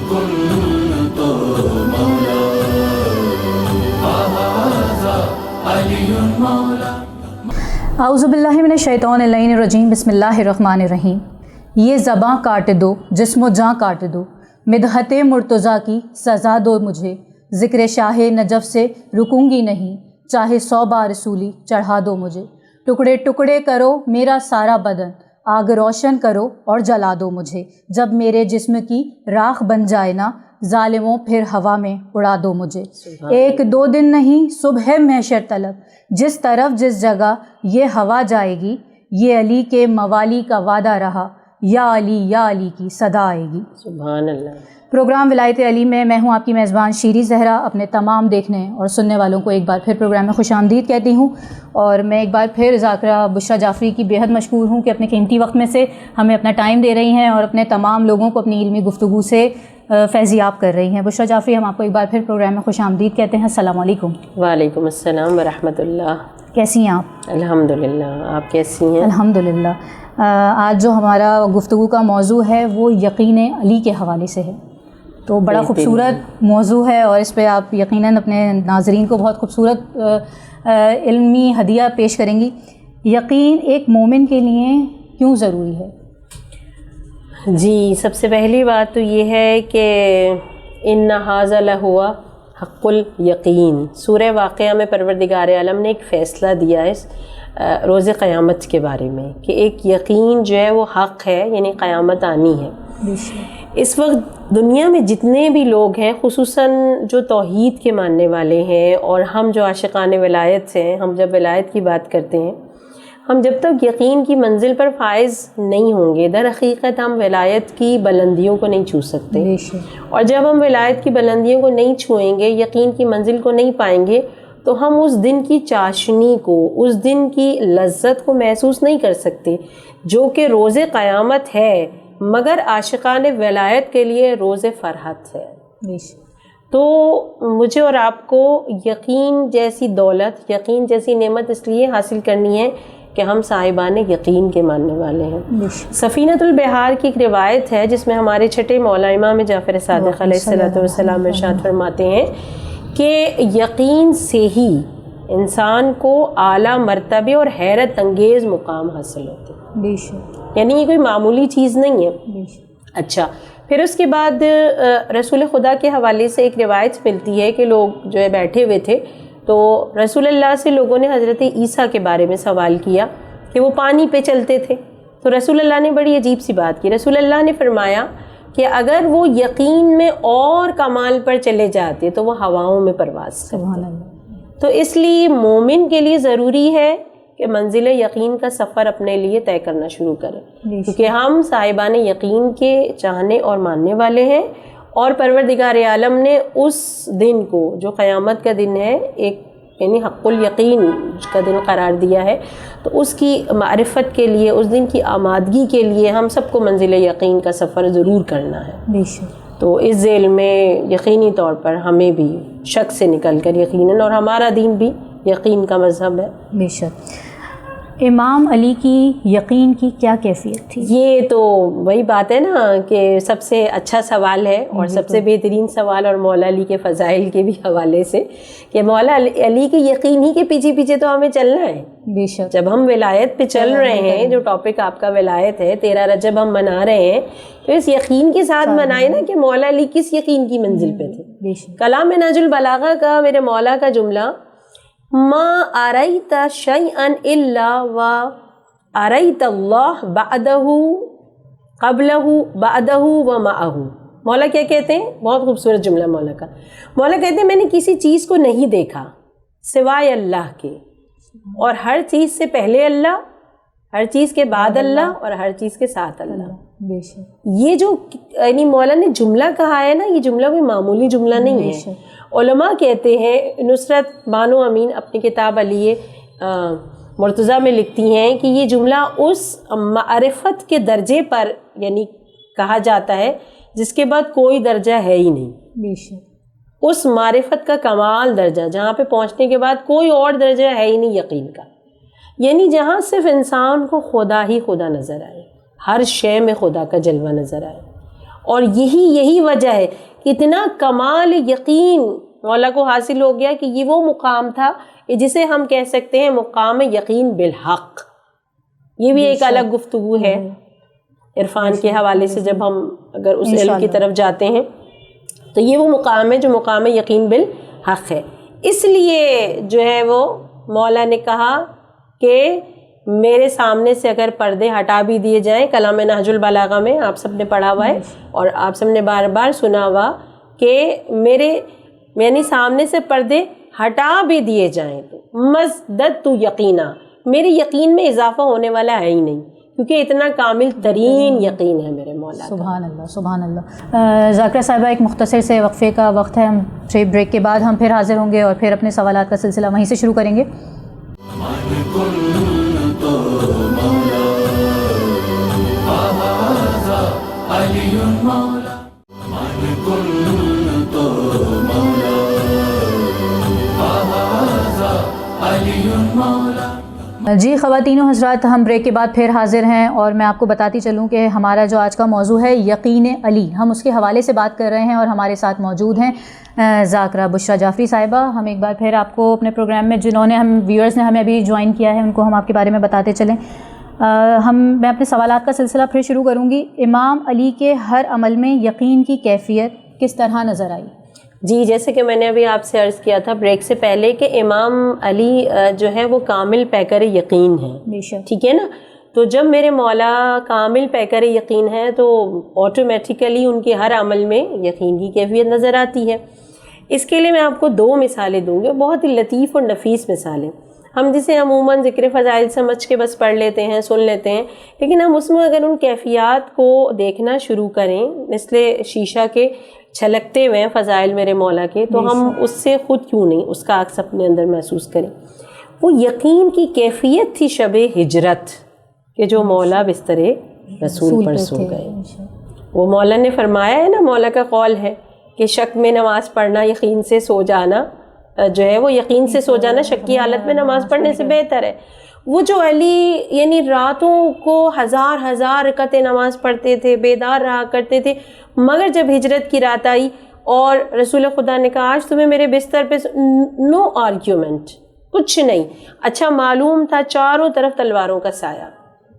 الكل تو مولا هذا علی مولا. اعوذ باللہ من الشیطان الرجیم. بسم اللہ الرحمن الرحیم. یہ زباں کاٹ دو، جسم و جاں کاٹ دو، مدحت مرتضیٰ کی سزا دو مجھے. ذکر شاہ نجف سے رکوں گی نہیں، چاہے 100 بار رسولی چڑھا دو مجھے. ٹکڑے ٹکڑے کرو میرا سارا بدن، آگ روشن کرو اور جلا دو مجھے. جب میرے جسم کی راکھ بن جائے نا ظالموں، پھر ہوا میں اڑا دو مجھے. ایک دو دن نہیں صبح محشر طلب، جس طرف جس جگہ یہ ہوا جائے گی، یہ علی کے موالی کا وعدہ رہا، یا علی کی صدا آئے گی. سبحان اللہ. پروگرام ولایت علی میں ہوں آپ کی میزبان شیری زہرا. اپنے تمام دیکھنے اور سننے والوں کو ایک بار پھر پروگرام میں خوش آمدید کہتی ہوں. اور میں ایک بار پھر ذاکرہ بشریٰ جعفری کی بے حد مشکور ہوں کہ اپنے قیمتی وقت میں سے ہمیں اپنا ٹائم دے رہی ہیں اور اپنے تمام لوگوں کو اپنی علمی گفتگو سے فیضیاب کر رہی ہیں. بشریٰ جعفری، ہم آپ کو ایک بار پھر پروگرام میں خوش آمدید کہتے ہیں. السلام علیکم. وعلیکم السلام ورحمۃ اللہ. کیسی ہیں آپ؟ الحمدللہ. آپ کیسی ہیں؟ الحمدللہ. آج جو ہمارا گفتگو کا موضوع ہے وہ یقین علی کے حوالے سے ہے. تو بڑا خوبصورت موضوع ہے اور اس پہ آپ یقیناً اپنے ناظرین کو بہت خوبصورت علمی ہدیہ پیش کریں گی. یقین ایک مومن کے لیے کیوں ضروری ہے؟ جی، سب سے پہلی بات تو یہ ہے کہ ان ھذا لہو حق الیقین. سورہ واقعہ میں پروردگار عالم نے ایک فیصلہ دیا ہے روز قیامت کے بارے میں کہ ایک یقین جو ہے وہ حق ہے، یعنی قیامت آنی ہے. اس وقت دنیا میں جتنے بھی لوگ ہیں، خصوصاً جو توحید کے ماننے والے ہیں اور ہم جو عاشقان ولایت ہیں، ہم جب ولایت کی بات کرتے ہیں، ہم جب تک یقین کی منزل پر فائز نہیں ہوں گے، در حقیقت ہم ولایت کی بلندیوں کو نہیں چھو سکتے. اور جب ہم ولایت کی بلندیوں کو نہیں چھوئیں گے، یقین کی منزل کو نہیں پائیں گے، تو ہم اس دن کی چاشنی کو، اس دن کی لذت کو محسوس نہیں کر سکتے جو کہ روز قیامت ہے، مگر عاشقان ولایت کے لیے روز فرحت ہے. تو مجھے اور آپ کو یقین جیسی دولت، یقین جیسی نعمت اس لیے حاصل کرنی ہے کہ ہم صاحبان یقین کے ماننے والے ہیں. سفینۃ البحار کی ایک روایت ہے جس میں ہمارے چھٹے مولا امام جعفر صادق علیہ السلام ارشاد فرماتے ہیں کہ یقین سے ہی انسان کو اعلیٰ مرتبے اور حیرت انگیز مقام حاصل ہوتے ہیں. یعنی یہ کوئی معمولی چیز نہیں ہے. اچھا، پھر اس کے بعد رسول خدا کے حوالے سے ایک روایت ملتی ہے کہ لوگ جو ہے بیٹھے ہوئے تھے تو رسول اللہ سے لوگوں نے حضرت عیسیٰ کے بارے میں سوال کیا کہ وہ پانی پہ چلتے تھے. تو رسول اللہ نے بڑی عجیب سی بات کی. رسول اللہ نے فرمایا کہ اگر وہ یقین میں اور کمال پر چلے جاتے تو وہ ہواؤں میں پرواز کرتے. تو اس لیے مومن کے لیے ضروری ہے کہ منزل یقین کا سفر اپنے لیے طے کرنا شروع کریں، کیونکہ ہم صاحبان یقین کے چاہنے اور ماننے والے ہیں. اور پروردگار عالم نے اس دن کو جو قیامت کا دن ہے ایک یعنی حق الیقین کا دن قرار دیا ہے. تو اس کی معرفت کے لیے، اس دن کی آمادگی کے لیے ہم سب کو منزل یقین کا سفر ضرور کرنا ہے. تو اس ذیل میں یقینی طور پر ہمیں بھی شک سے نکل کر یقیناً، اور ہمارا دین بھی یقین کا مذہب ہے. بے شک. امام علی کی یقین کی کیا کیفیت تھی؟ یہ تو وہی بات ہے نا کہ سب سے اچھا سوال ہے اور سب سے بہترین سوال، اور مولا علی کے فضائل کے بھی حوالے سے کہ مولا علی کے یقین ہی کے پیچھے پیچھے تو ہمیں چلنا ہے. بے شک. جب ہم ولایت پہ چل رہے ہیں، جو ٹاپک آپ کا ولایت ہے، 13 رجب ہم منا رہے ہیں، تو اس یقین کے ساتھ منائے نا کہ مولا علی کس یقین کی منزل پہ تھے. کلام نہج البلاغہ کا میرے مولا کا جملہ، ما اریت شیئا الا و اریت اللہ بعدہ قبلہ بعدہ و معہ. مولا کیا کہتے ہیں؟ بہت خوبصورت جملہ مولا کا. مولا کہتے ہیں میں نے کسی چیز کو نہیں دیکھا سوائے اللہ کے، اور ہر چیز سے پہلے اللہ، ہر چیز کے بعد اللہ، اور ہر چیز کے ساتھ اللہ. یہ جو یعنی مولا نے جملہ کہا ہے نا، یہ جملہ کوئی معمولی جملہ نہیں ہے. علماء کہتے ہیں، نصرت بانو امین اپنی کتاب علی مرتضیٰ میں لکھتی ہیں کہ یہ جملہ اس معرفت کے درجے پر یعنی کہا جاتا ہے جس کے بعد کوئی درجہ ہے ہی نہیں. اس معرفت کا کمال درجہ جہاں پہ پہنچنے کے بعد کوئی اور درجہ ہے ہی نہیں یقین کا، یعنی جہاں صرف انسان کو خدا ہی خدا نظر آئے، ہر شے میں خدا کا جلوہ نظر آئے، اور یہی وجہ ہے کہ اتنا کمال یقین مولا کو حاصل ہو گیا کہ یہ وہ مقام تھا جسے ہم کہہ سکتے ہیں مقام یقین بالحق. یہ بھی ایک الگ گفتگو ہے عرفان کے حوالے سے. جب ہم اگر اس علم کی طرف جاتے ہیں تو یہ وہ مقام ہے جو مقام یقین بالحق ہے. اس لیے جو ہے وہ مولا نے کہا کہ میرے سامنے سے اگر پردے ہٹا بھی دیے جائیں، کلام نہج البلاغہ میں آپ سب نے پڑھا ہوا ہے اور آپ سب نے بار بار سنا ہوا کہ میرے یعنی سامنے سے پردے ہٹا بھی دیے جائیں تو مزددت یقینا، میرے یقین میں اضافہ ہونے والا ہے ہی نہیں، کیونکہ اتنا کامل ترین یقین ہے میرے مولا. سبحان اللہ سبحان اللہ. ذاکرہ صاحبہ ایک مختصر سے وقفے کا وقت ہے. ہم بریک کے بعد ہم پھر حاضر ہوں گے اور پھر اپنے سوالات کا سلسلہ وہیں سے شروع کریں گے. جی خواتین و حضرات، ہم بریک کے بعد پھر حاضر ہیں اور میں آپ کو بتاتی چلوں کہ ہمارا جو آج کا موضوع ہے یقین علی، ہم اس کے حوالے سے بات کر رہے ہیں اور ہمارے ساتھ موجود ہیں ذاکرہ بشریٰ جعفری صاحبہ. ہم ایک بار پھر آپ کو اپنے پروگرام میں جنہوں نے ویورز نے ہمیں ابھی جوائن کیا ہے ان کو ہم آپ کے بارے میں بتاتے چلیں. میں اپنے سوالات کا سلسلہ پھر شروع کروں گی. امام علی کے ہر عمل میں یقین کی کیفیت کس طرح نظر آئی؟ جی جیسے کہ میں نے ابھی آپ سے عرض کیا تھا بریک سے پہلے کہ امام علی جو ہے وہ کامل پیکر یقین ہے. بے شک. ٹھیک ہے نا. تو جب میرے مولا کامل پیکر یقین ہے تو آٹومیٹیکلی ان کے ہر عمل میں یقین کی کیفیت نظر آتی ہے. اس کے لیے میں آپ کو 2 مثالیں دوں گی، بہت ہی لطیف اور نفیس مثالیں. ہم جسے عموماً ذکر فضائل سمجھ کے بس پڑھ لیتے ہیں، سن لیتے ہیں، لیکن ہم اس میں اگر ان کیفیات کو دیکھنا شروع کریں مثل شیشہ کے چھلکتے ہوئے فضائل میرے مولا کے، تو ہم اس سے خود کیوں نہیں اس کا عکس اپنے اندر محسوس کریں. وہ یقین کی کیفیت تھی شب ہجرت کہ جو مولا بستر رسول پر سو گئے. وہ مولا نے فرمایا ہے نا، مولا کا قول ہے کہ شک میں نماز پڑھنا یقین سے سو جانا جو ہے وہ یقین سے سو جانا شک کی حالت میں نماز پڑھنے سے بہتر ہے. وہ جو علی یعنی راتوں کو ہزار رکعتیں نماز پڑھتے تھے، بیدار رہا کرتے تھے، مگر جب ہجرت کی رات آئی اور رسول خدا نے کہا آج تمہیں میرے بستر پہ نو آرگیومنٹ، کچھ نہیں. اچھا معلوم تھا چاروں طرف تلواروں کا سایہ،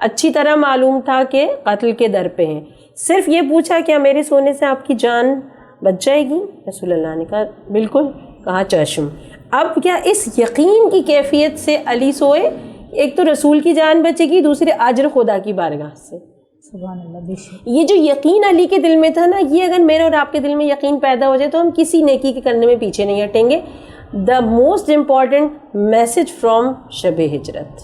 اچھی طرح معلوم تھا کہ قتل کے در پہ ہیں. صرف یہ پوچھا کیا میرے سونے سے آپ کی جان بچ جائے گی؟ رسول اللہ نے کہا بالکل. کہا چشم. اب کیا اس یقین کی کیفیت سے علی سوئے، ایک تو رسول کی جان بچے گی، دوسرے اجر خدا کی بارگاہ سے. سبحان اللہ. یہ جو یقین علی کے دل میں تھا نا، یہ اگر میرے اور آپ کے دل میں یقین پیدا ہو جائے تو ہم کسی نیکی کے کرنے میں پیچھے نہیں ہٹیں گے. The most important message from شب ہجرت.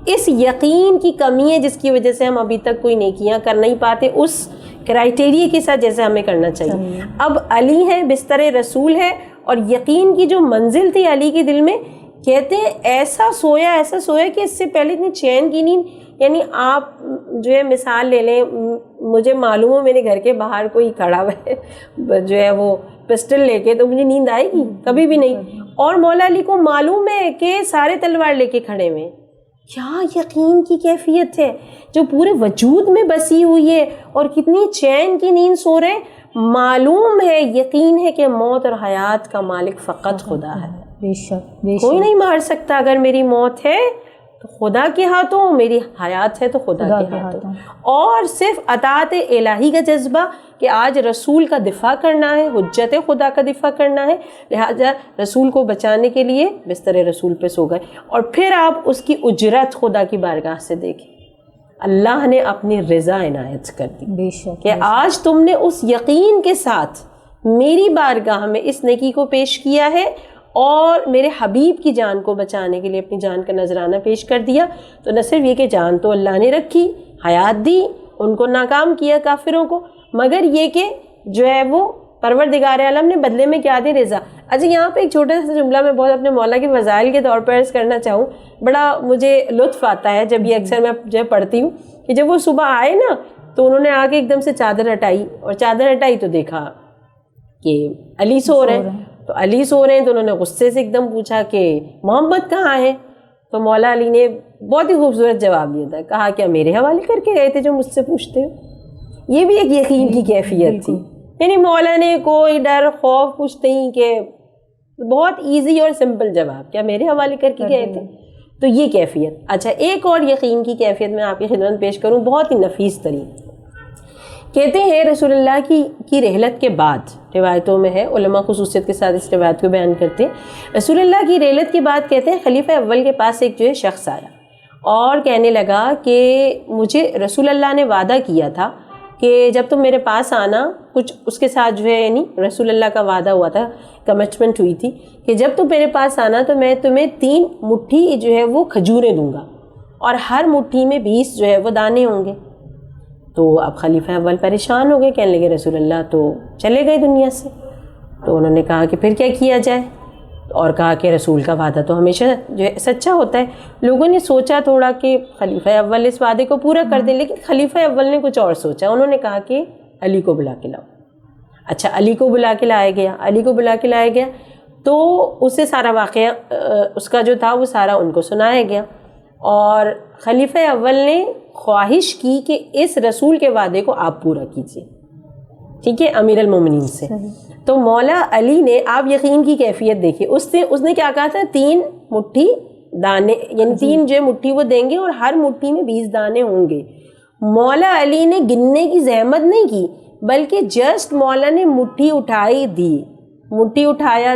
اس یقین کی کمی ہے جس کی وجہ سے ہم ابھی تک کوئی نیکیاں کر نہیں پاتے اس کرائٹیریے کے ساتھ جیسے ہمیں کرنا چاہیے. اب علی ہے، بستر رسول ہے، اور یقین کی جو منزل تھی علی کے دل میں، کہتے ہیں ایسا سویا کہ اس سے پہلے اتنی چین کی نیند. یعنی آپ جو ہے مثال لے لیں، مجھے معلوم ہو میرے گھر کے باہر کوئی کھڑا ہوا ہے جو ہے وہ پسٹل لے کے، تو مجھے نیند آئے گی؟ کبھی بھی نہیں. اور مولا علی کو معلوم ہے کہ سارے تلوار لے کے کھڑے ہوئے. کیا یقین کی کیفیت ہے جو پورے وجود میں بسی ہوئی ہے، اور کتنی چین کی نیند سو رہے. معلوم ہے، یقین ہے کہ موت اور حیات کا مالک فقط خدا ہے. بے شک. کوئی نہیں مار سکتا. اگر میری موت ہے تو خدا کے ہاتھوں، میری حیات ہے تو خدا کے ہاتھوں. اور صرف اطاعت الہی کا جذبہ کہ آج رسول کا دفاع کرنا ہے، حجت خدا کا دفاع کرنا ہے، لہذا رسول کو بچانے کے لیے بستر رسول پہ سو گئے. اور پھر آپ اس کی اجرت خدا کی بارگاہ سے دیکھیں. اللہ نے اپنی رضا عنایت کر دی. بے شک. کہ آج تم نے اس یقین کے ساتھ میری بارگاہ میں اس نیکی کو پیش کیا ہے اور میرے حبیب کی جان کو بچانے کے لیے اپنی جان کا نذرانہ پیش کر دیا. تو نہ صرف یہ کہ جان تو اللہ نے رکھی، حیات دی، ان کو ناکام کیا کافروں کو، مگر یہ کہ جو ہے وہ پروردگار عالم نے بدلے میں کیا دی؟ رضا. اچھا یہاں پہ ایک چھوٹا سا جملہ میں بہت اپنے مولا کے فضائل کے طور پر عرض کرنا چاہوں. بڑا مجھے لطف آتا ہے جب یہ اکثر میں جو پڑھتی ہوں کہ جب وہ صبح آئے نا تو انہوں نے آ کے ایک دم سے چادر ہٹائی، اور چادر ہٹائی تو دیکھا کہ علی سو رہے ہیں. تو علی سو رہے ہیں تو انہوں نے غصے سے ایک دم پوچھا کہ محمد کہاں ہے؟ تو مولا علی نے بہت ہی خوبصورت جواب دیا تھا. کہا کیا میرے حوالے کر کے گئے تھے جو مجھ سے پوچھتے ہو؟ یہ بھی ایک یقین کی کیفیت تھی. یعنی مولا نے کوئی ڈر خوف کچھ نہیں، کہ بہت ایزی اور سمپل جواب، کیا میرے حوالے کر کے گئے تھے. تو یہ کیفیت. اچھا، ایک اور یقین کی کیفیت میں آپ کی خدمت پیش کروں، بہت ہی نفیس ترین. کہتے ہیں رسول اللہ کی رحلت کے بعد، روایتوں میں ہے، علماء خصوصیت کے ساتھ اس روایت کو بیان کرتے ہیں، رسول اللہ کی رحلت کے بعد کہتے ہیں خلیفہ اول کے پاس ایک جو ہے شخص آیا اور کہنے لگا کہ مجھے رسول اللہ نے وعدہ کیا تھا کہ جب تم میرے پاس آنا، کچھ اس کے ساتھ جو ہے یعنی رسول اللہ کا وعدہ ہوا تھا، کمٹمنٹ ہوئی تھی کہ جب تم میرے پاس آنا تو میں تمہیں 3 مٹھی جو ہے وہ کھجوریں دوں گا اور ہر مٹھی میں 20 جو ہے وہ دانے ہوں گے. تو اب خلیفہ اول پریشان ہو گئے، کہنے لگے رسول اللہ تو چلے گئے دنیا سے. تو انہوں نے کہا کہ پھر کیا کیا جائے، اور کہا کہ رسول کا وعدہ تو ہمیشہ جو ہے سچا ہوتا ہے. لوگوں نے سوچا تھوڑا کہ خلیفہ اول اس وعدے کو پورا کر دیں، لیکن خلیفہ اول نے کچھ اور سوچا. انہوں نے کہا کہ علی کو بلا کے لاؤ. اچھا، علی کو بلا کے لایا گیا تو اسے سارا واقعہ اس کا جو تھا وہ سارا ان کو سنایا گیا. اور خلیفہ اول نے خواہش کی کہ اس رسول کے وعدے کو آپ پورا کیجیے، ٹھیک ہے، امیر المومنین سے. تو مولا علی نے، آپ یقین کی کیفیت دیکھیے، اس نے کیا کہا تھا، 3 مٹھی دانے، یعنی 3 جو مٹھی وہ دیں گے اور ہر مٹھی میں 20 دانے ہوں گے. مولا علی نے گننے کی زحمت نہیں کی، بلکہ جسٹ مولا نے مٹھی اٹھایا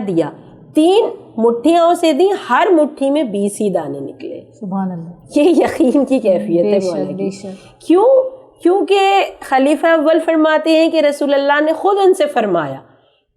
دیا، 3 مٹھیاں اسے دی، ہر مٹھی میں 20 ہی دانے نکلے. سبحان اللہ. یہ یقین کی کیفیت ہے مولا کی. کیوں؟ کیونکہ خلیفہ اول فرماتے ہیں کہ رسول اللہ نے خود ان سے فرمایا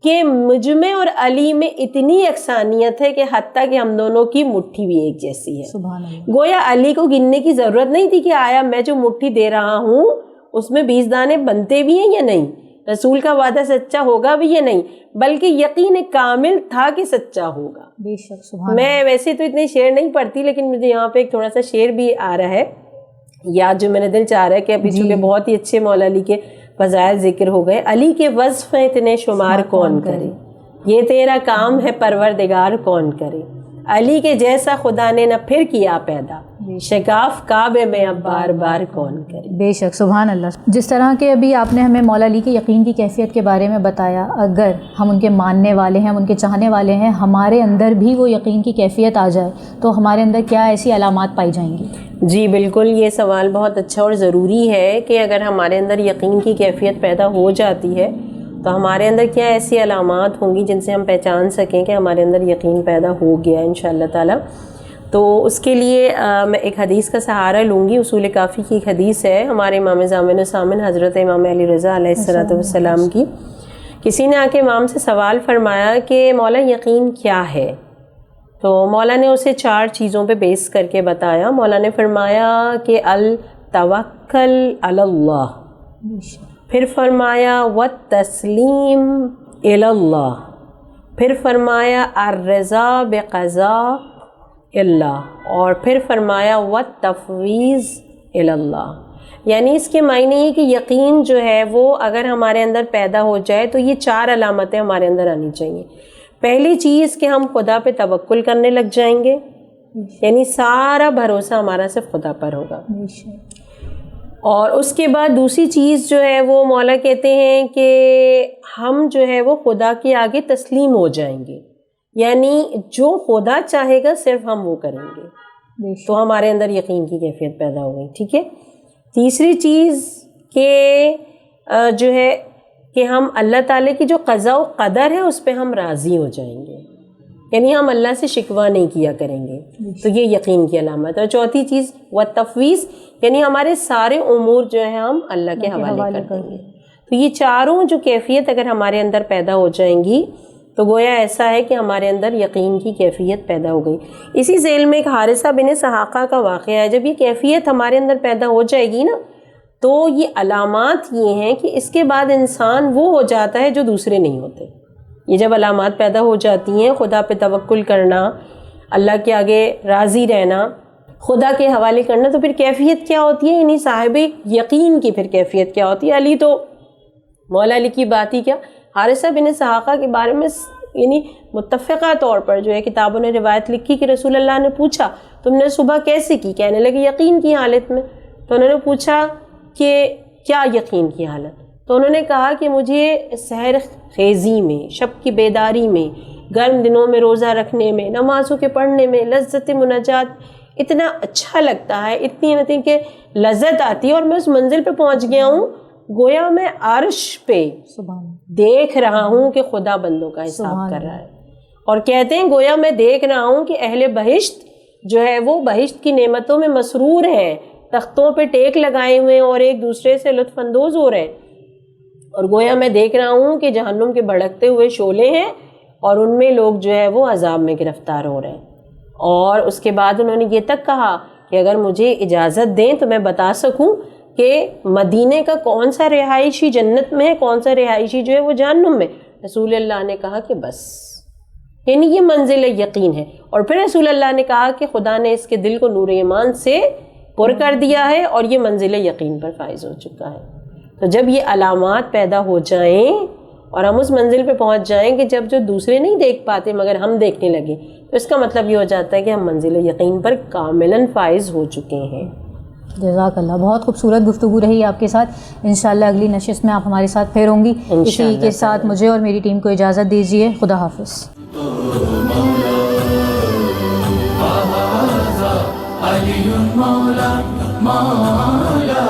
کہ مجھ میں اور علی میں اتنی یکسانیت ہے کہ حتیٰ کہ ہم دونوں کی مٹھی بھی ایک جیسی ہے. سبحان اللہ. گویا علی کو گننے کی ضرورت نہیں تھی کہ آیا میں جو مٹھی دے رہا ہوں اس میں 20 دانے بنتے بھی ہیں یا نہیں، رسول کا وعدہ سچا ہوگا بھی یا نہیں، بلکہ یقین کامل تھا کہ سچا ہوگا. بے شک. سبحان. میں ویسے تو اتنے شعر نہیں پڑھتی، لیکن مجھے یہاں پہ ایک تھوڑا سا شعر بھی آ رہا ہے یاد، جو میرے دل چاہ رہا ہے کہ ابھی چونکہ بہت ہی اچھے مولا علی کے فضائل ذکر ہو گئے. علی کے وصف ہیں اتنے شمار کون کرے، یہ تیرا کام ہے پروردگار کون کرے. علی کے جیسا خدا نے نہ پھر کیا پیدا، شگاف کعبے میں اب بار بار کون کرے. بے شک. سبحان اللہ. جس طرح کہ ابھی آپ نے ہمیں مولا علی کے یقین کی کیفیت کے بارے میں بتایا، اگر ہم ان کے ماننے والے ہیں، ہم ان کے چاہنے والے ہیں، ہمارے اندر بھی وہ یقین کی کیفیت آ جائے تو ہمارے اندر کیا ایسی علامات پائی جائیں گی؟ جی بالکل، یہ سوال بہت اچھا اور ضروری ہے کہ اگر ہمارے اندر یقین کی کیفیت پیدا ہو جاتی ہے تو ہمارے اندر کیا ایسی علامات ہوں گی جن سے ہم پہچان سکیں کہ ہمارے اندر یقین پیدا ہو گیا ہے انشاءاللہ تعالیٰ. تو اس کے لیے میں ایک حدیث کا سہارا لوں گی. اصول کافی کی ایک حدیث ہے ہمارے امام ضامن و سامن حضرت امام علی رضا علیہ الصلوۃ والسلام کی. کسی نے آ کے امام سے سوال فرمایا کہ مولا یقین کیا ہے؟ تو مولا نے اسے 4 چیزوں پہ بیس کر کے بتایا. مولا نے فرمایا کہ التوکل علی اللہ، پھر فرمایا والتسلیم الی اللہ، پھر فرمایا الرضا بقضاء اللہ، اور پھر فرمایا والتفویض الی اللہ. یعنی اس کے معنی یہ کہ یقین جو ہے وہ اگر ہمارے اندر پیدا ہو جائے تو یہ 4 علامتیں ہمارے اندر آنی چاہیے. پہلی چیز کہ ہم خدا پہ توکل کرنے لگ جائیں گے، یعنی سارا بھروسہ ہمارا صرف خدا پر ہوگا. اور اس کے بعد دوسری چیز جو ہے وہ مولا کہتے ہیں کہ ہم جو ہے وہ خدا کے آگے تسلیم ہو جائیں گے، یعنی جو خدا چاہے گا صرف ہم وہ کریں گے. تو ہمارے اندر یقین کی کیفیت پیدا ہو گئی. ٹھیک ہے. تیسری چیز کہ جو ہے کہ ہم اللہ تعالیٰ کی جو قضاء و قدر ہے اس پہ ہم راضی ہو جائیں گے، یعنی ہم اللہ سے شکوہ نہیں کیا کریں گے. تو یہ یقین کی علامت ہے. اور چوتھی چیز والتفویض، یعنی ہمارے سارے امور جو ہیں ہم اللہ کے حوالے کر دیں گے. تو یہ چاروں جو کیفیت اگر ہمارے اندر پیدا ہو جائیں گی تو گویا ایسا ہے کہ ہمارے اندر یقین کی کیفیت پیدا ہو گئی. اسی ذیل میں ایک حارثہ بن سحاقہ کا واقعہ ہے. جب یہ کیفیت ہمارے اندر پیدا ہو جائے گی نا تو یہ علامات یہ ہیں کہ اس کے بعد انسان وہ ہو جاتا ہے جو دوسرے نہیں ہوتے. یہ جب علامات پیدا ہو جاتی ہیں، خدا پہ توکل کرنا، اللہ کے آگے راضی رہنا، خدا کے حوالے کرنا، تو پھر کیفیت کیا ہوتی ہے، یعنی صاحب یقین کی پھر کیفیت کیا ہوتی ہے. علی تو مولا علی کی بات ہی کیا، حارثہ بن سحاقہ کے بارے میں یعنی متفقہ طور پر جو ہے کتابوں نے روایت لکھی کہ رسول اللہ نے پوچھا تم نے صبح کیسے کی، کہنے لگے یقین کی حالت میں. تو انہوں نے پوچھا کہ کیا یقین کی حالت؟ تو انہوں نے کہا کہ مجھے سحر خیزی میں، شب کی بیداری میں، گرم دنوں میں روزہ رکھنے میں، نمازوں کے پڑھنے میں لذت مناجات اتنا اچھا لگتا ہے، اتنی کہ لذت آتی ہے، اور میں اس منزل پہ پہنچ گیا ہوں گویا میں عرش پہ دیکھ رہا ہوں کہ خدا بندوں کا حساب کر رہا ہے. اور کہتے ہیں گویا میں دیکھ رہا ہوں کہ اہل بہشت جو ہے وہ بہشت کی نعمتوں میں مسرور ہیں، تختوں پہ ٹیک لگائے ہوئے ہیں اور ایک دوسرے سے لطف اندوز ہو رہے ہیں. اور گویا میں دیکھ رہا ہوں کہ جہنم کے بھڑکتے ہوئے شعلے ہیں اور ان میں لوگ جو ہے وہ عذاب میں گرفتار ہو رہے ہیں. اور اس کے بعد انہوں نے یہ تک کہا کہ اگر مجھے اجازت دیں تو میں بتا سکوں کہ مدینے کا کون سا رہائشی جنت میں ہے، کون سا رہائشی جو ہے وہ جہنم میں. رسول اللہ نے کہا کہ بس، یعنی یہ منزل یقین ہے. اور پھر رسول اللہ نے کہا کہ خدا نے اس کے دل کو نور ایمان سے پر کر دیا ہے اور یہ منزل یقین پر فائز ہو چکا ہے. تو جب یہ علامات پیدا ہو جائیں اور ہم اس منزل پہ پہنچ جائیں کہ جب جو دوسرے نہیں دیکھ پاتے مگر ہم دیکھنے لگیں، تو اس کا مطلب یہ ہو جاتا ہے کہ ہم منزل یقین پر کاملاً فائز ہو چکے ہیں. جزاک اللہ. بہت خوبصورت گفتگو رہی آپ کے ساتھ. انشاءاللہ اگلی نشست میں آپ ہمارے ساتھ پھر ہوں گی. اسی کے ساتھ مجھے اور میری ٹیم کو اجازت دیجیے. خدا حافظ. علی مولا مولا